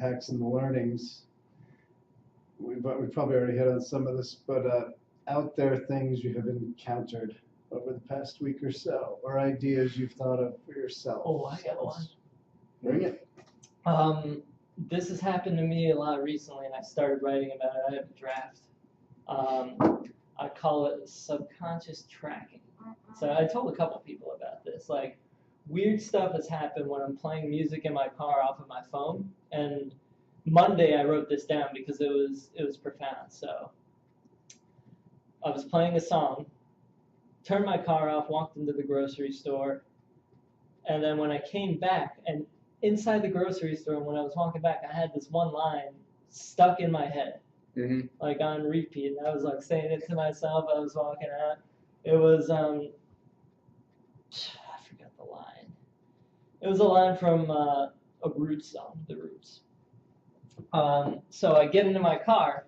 hacks and the learnings. We've probably already hit on some of this, but out there things you have encountered over the past week or so, or ideas you've thought of for yourself. Oh, I got one. Bring it. This has happened to me a lot recently, and I started writing about it. I have a draft. I call it subconscious tracking. So I told a couple people about this. Like, weird stuff has happened when I'm playing music in my car off of my phone. And Monday I wrote this down because it was profound. So I was playing a song, turned my car off, walked into the grocery store, and then when I came back, and inside the grocery store, and when I was walking back, I had this one line stuck in my head, like on repeat. And I was like saying it to myself. I was walking out. It was I forgot the line. It was a line from a Roots song, The Roots. So I get into my car,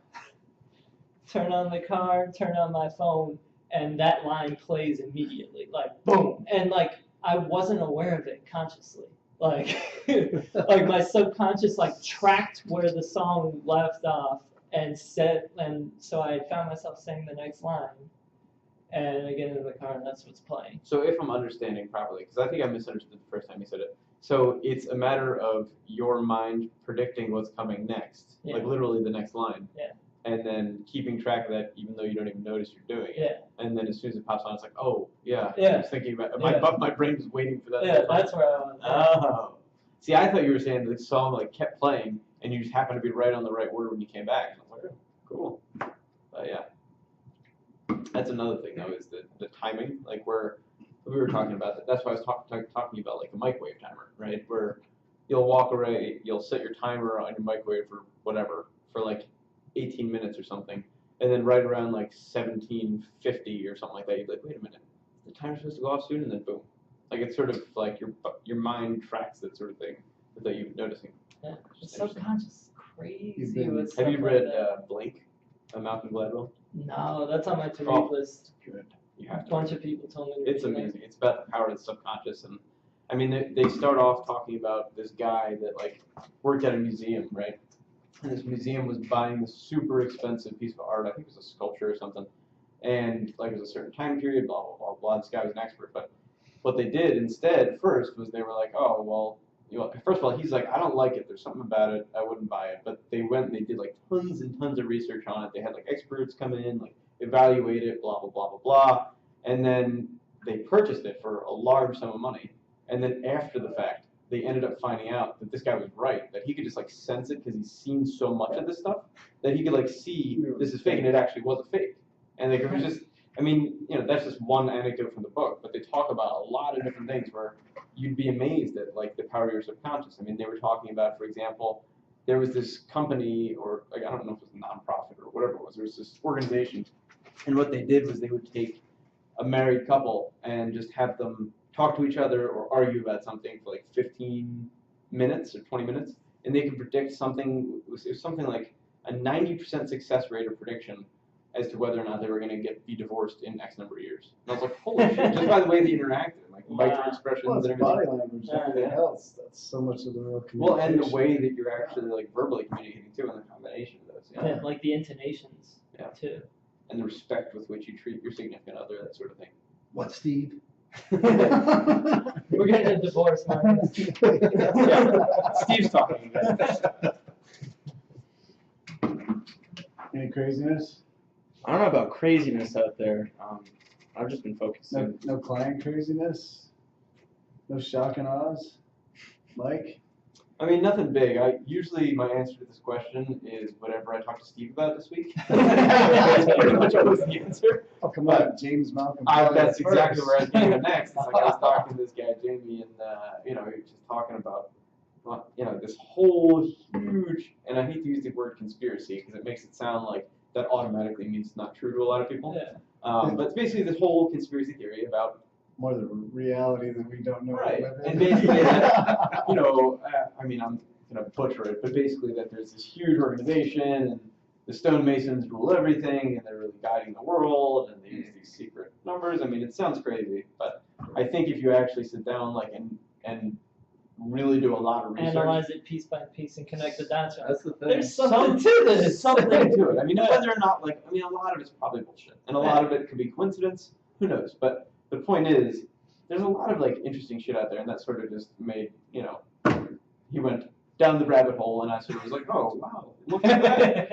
turn on the car, turn on my phone, and that line plays immediately, like boom. And like I wasn't aware of it consciously. Like like my subconscious like tracked where the song left off and so I found myself saying the next line. And I get into the car, and that's what's playing. So if I'm understanding properly, because I think I misunderstood the first time you said it. So it's a matter of your mind predicting what's coming next, like literally the next line. Yeah. And then keeping track of that, even though you don't even notice you're doing it. Yeah. And then as soon as it pops on, it's like, oh, yeah. Yeah. I was thinking about my brain was waiting for that. Yeah, that's where I was. Oh. See, I thought you were saying the song like kept playing, and you just happened to be right on the right word when you came back. And I was like, oh, cool. But yeah. That's another thing, though, is the timing. Like, where we were talking about that. That's why I was talking about, like, a microwave timer, right? Where you'll walk away, you'll set your timer on your microwave for whatever, for, like, 18 minutes or something. And then right around, like, 17:50 or something like that, you're like, wait a minute, the timer's supposed to go off soon? And then boom. Like, it's sort of like your mind tracks that sort of thing without you noticing. Yeah. It's subconscious. Crazy. Have you read Blink, Malcolm Gladwell? No, that's on my to-read list. Good. You have to. A bunch of people told me to It's amazing. It's about the power of the subconscious, and I mean, they start off talking about this guy that like worked at a museum, right? And this museum was buying this super expensive piece of art. I think it was a sculpture or something, and like it was a certain time period. Blah blah blah blah. This guy was an expert, but what they did instead first was they were like, oh well. You know, first of all, he's like, I don't like it. There's something about it. I wouldn't buy it. But they went and they did like tons and tons of research on it. They had like experts come in, like evaluate it, blah, blah, blah, blah, blah. And then they purchased it for a large sum of money. And then after the fact, they ended up finding out that this guy was right, that he could just like sense it because he's seen so much of this stuff that he could like see this is fake, and it actually was a fake. And like, it was just, I mean, you know, that's just one anecdote from the book, but they talk about a lot of different things where you'd be amazed at like the power of your subconscious. I mean, they were talking about, for example, there was this company, or like, I don't know if it was a nonprofit or whatever it was, there was this organization, and what they did was they would take a married couple and just have them talk to each other or argue about something for like 15 minutes or 20 minutes, and they could predict something. It was something like a 90% success rate of prediction as to whether or not they were going to be divorced in X number of years. And I was like, holy shit, just by the way they interacted, like micro expressions and everything. Body language, everything else. That's so much of the real communication. Well, and the way that you're actually like verbally communicating too, and the combination of those. Yeah, like the intonations too. And the respect with which you treat your significant other, that sort of thing. What, Steve? We're getting a divorce, man. Steve's talking about Any craziness? I don't know about craziness out there. I've just been focusing. No client craziness? No shock and awes? Mike? I mean, nothing big. Usually my answer to this question is whatever I talked to Steve about this week. That's pretty much always the answer. Oh, come on, James Malcolm. That's exactly where I was going to go next. It's like I was talking to this guy, Jamie, and he was just talking about, this whole huge, and I hate to use the word conspiracy because it makes it sound like that automatically means it's not true to a lot of people. Yeah. But it's basically this whole conspiracy theory about more the reality that we don't know. Right. And basically, I mean, I'm going to butcher it, but basically that there's this huge organization and the stonemasons rule everything and they're really guiding the world and they use these secret numbers. I mean, it sounds crazy, but I think if you actually sit down and really do a lot of research. Analyze it piece by piece and connect the dots. That's the thing. There's something to this. Something to it. I mean, whether or not, like, I mean, a lot of it's probably bullshit, and a lot of it could be coincidence. Who knows? But the point is, there's a lot of like interesting shit out there, and that sort of just made, you know, he went down the rabbit hole, and I sort of was like, oh wow, look at that.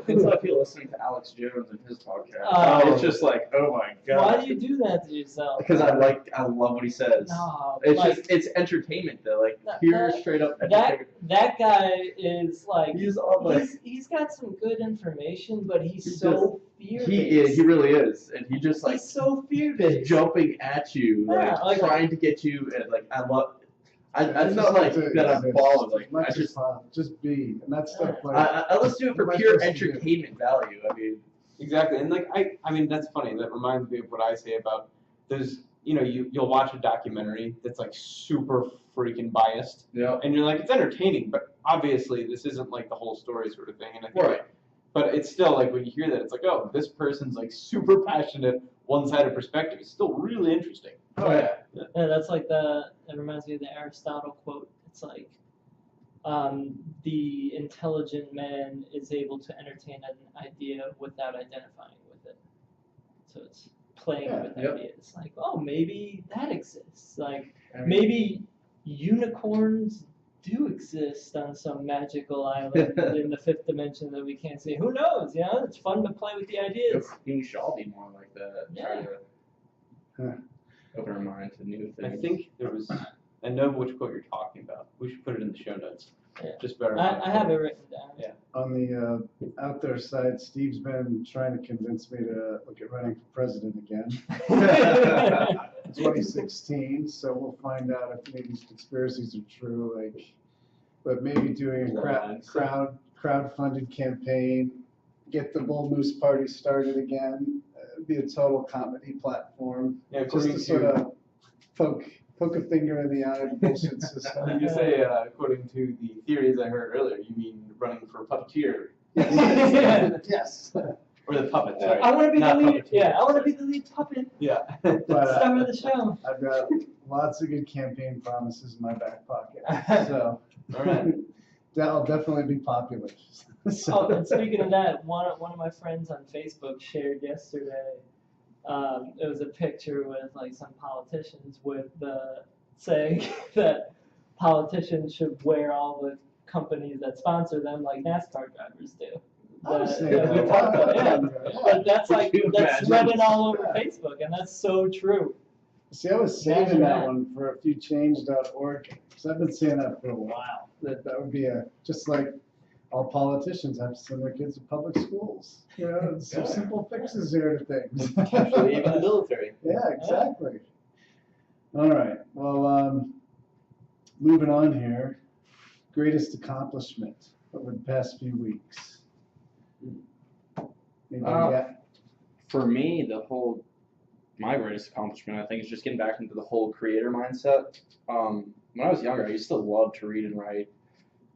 That's how I feel listening to Alex Jones and his podcast. It's just like, oh my god. Why do you do that to yourself? Because I love what he says. No, It's like, just, it's entertainment though. Like pure, straight up entertainment. that guy is like, He's all like, he's got some good information, but he's He so fear-based. he really is, and he just like He's so fear-based. jumping at you, Yeah, like- trying to get you, and like I felt like that I'm followed. Like I just be, and that stuff. Like, I let's do it for pure entertainment value. I mean, Exactly, and like I mean that's funny. That reminds me of what I say about there's, you know, you'll watch a documentary that's like super freaking biased, yeah, and you're like, it's entertaining, but obviously this isn't like the whole story sort of thing. And I think, right. but it's still like when you hear that, it's like, oh, this person's like super passionate, one-sided perspective. It's still really interesting. Oh yeah. Yeah, that's like it reminds me of the Aristotle quote. It's like, the intelligent man is able to entertain an idea without identifying with it. So it's playing with ideas. Like, oh, maybe that exists. Like, maybe unicorns do exist on some magical island in the fifth dimension that we can't see. Who knows? You know, it's fun to play with the ideas. King shall be more like that. Yeah. Try to open our mind to new things. I think there was, I know which quote you're talking about. We should put it in the show notes. Yeah. Just better. I have it written down. Yeah. on the out there side, Steve's been trying to convince me to look at running for president again. 2016, so we'll find out if any of these conspiracies are true. Like, but maybe doing a crowd-funded campaign, get the Bull Moose Party started again, be a total comedy platform, Yeah, just to sort of poke a finger in the eye of the bullshit system. When you say, according to the theories I heard earlier, you mean running for puppeteer. Yes. Or the puppet, sorry. I want to be the Not lead. puppeteer. Yeah, I want to be the lead puppet. Yeah. But, Star of the show. I've got lots of good campaign promises in my back pocket, so All right. that'll definitely be popular. Oh, and speaking of that, one of my friends on Facebook shared yesterday. It was a picture with like some politicians with saying that politicians should wear all the companies that sponsor them like NASCAR drivers do. But that's like that's running all over Facebook, and that's so true. See, I was saving that one for a few change.org, because I've been saying that for a while. That would be just like all politicians have to send their kids to public schools. You know, there's some simple fixes here to things. Actually, even the military. Yeah, exactly. All right. Well, moving on here. Greatest accomplishment over the past few weeks. For me, my greatest accomplishment, I think, is just getting back into the whole creator mindset. When I was younger, I used to love to read and write.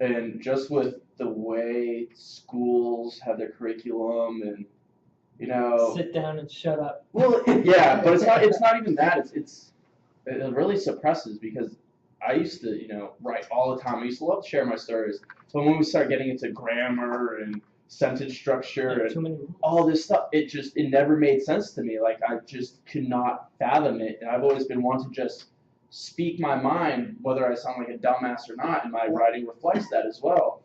And just with the way schools have their curriculum and, you know. Sit down and shut up. Well, yeah, but it's not even that. It really suppresses, because I used to, write all the time. I used to love to share my stories. But when we start getting into grammar and sentence structure and all this stuff, it never made sense to me. Like, I just could not fathom it. And I've always been one to just speak my mind, whether I sound like a dumbass or not, and my writing reflects that as well.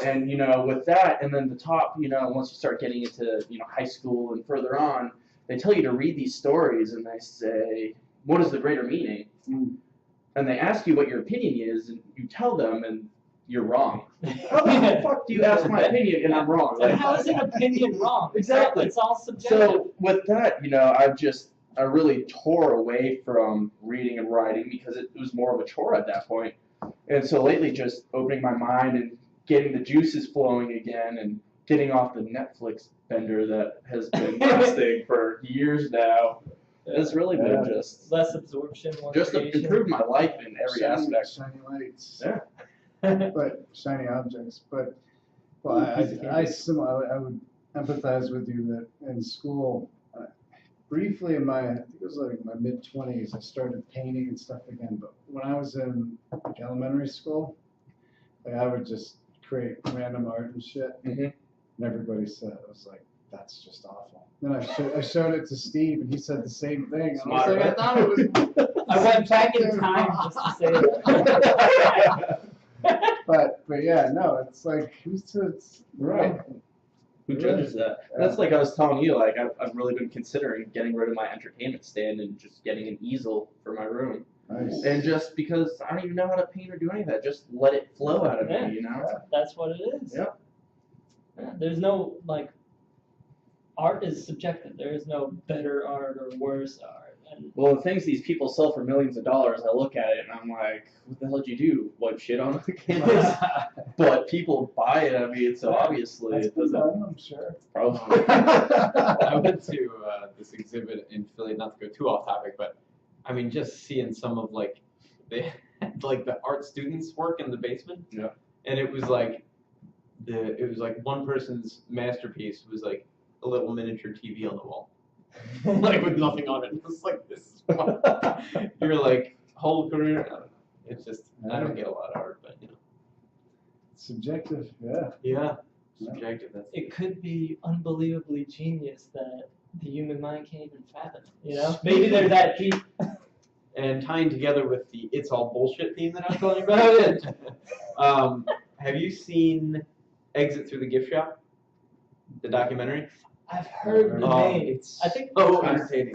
And, with that, and then the top, once you start getting into, high school and further on, they tell you to read these stories, and they say, what is the greater meaning? And they ask you what your opinion is, and you tell them, and you're wrong. How the fuck do you ask my opinion and I'm wrong? Like, how is an opinion wrong? Exactly. It's all subjective. So with that, I really tore away from reading and writing, because it was more of a chore at that point. And so lately, just opening my mind and getting the juices flowing again, and getting off the Netflix bender that has been lasting for years now. It's really been just less absorption, more just to creation. improve my life in every aspect. Shiny lights. Yeah. But shiny objects. But I would empathize with you that in school, briefly in I think it was like my mid-20s, I started painting and stuff again. But when I was in like elementary school, like I would just create random art and shit. Mm-hmm. And everybody said, I was like, that's just awful. Then I showed it to Steve, and he said the same thing. I was like, I thought it was. I went back in time just to say that. But yeah, no, it's like who's to Right. Who judges that? That's like I was telling you, like I've really been considering getting rid of my entertainment stand and just getting an easel for my room. Nice. And just because I don't even know how to paint or do any of that, just let it flow out of Yeah. me, you know? That's what it is. Yep. Yeah, there's no, like, art is subjective. There is no better art or worse art. And Well, the things these people sell for millions of dollars, I look at it and I'm like, what the hell did you do? Wipe shit on the canvas? But people buy it, I mean, so obviously That's it been doesn't done, I'm sure. probably. I went to this exhibit in Philly, not to go too off topic, but I mean, just seeing some of like the art students' work in the basement. Yeah. And it was like one person's masterpiece was like a little miniature TV on the wall, like with nothing on it. It's like this is what your like whole career. I don't know. It's just I don't get a lot of art, but you know. Subjective, yeah. Yeah. Subjective. That's it could be unbelievably genius that the human mind can't even fathom. You know, maybe they're that deep. And tying together with the "it's all bullshit" theme that I was telling you about, have you seen Exit Through the Gift Shop, the documentary? I've heard the name. It's I think so entertaining.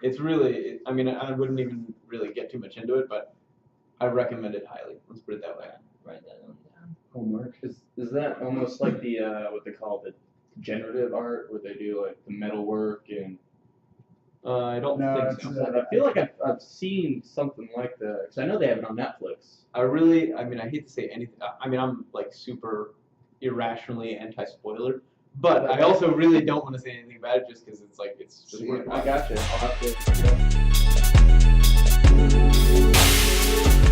It's really, I mean, I wouldn't even really get too much into it, but I recommend it highly. Let's put it that way. Write that one down. Homework. Is that almost like the what they call the generative art, where they do like the metal work and? I don't No, think so. it's, I feel like I've seen something like that because I know they have it on Netflix. I mean, I hate to say anything. I mean, I'm like super irrationally anti-spoiler, but I also really don't want to say anything about it just because it's like it's just. See, word of I mouth. gotcha. I'll have to.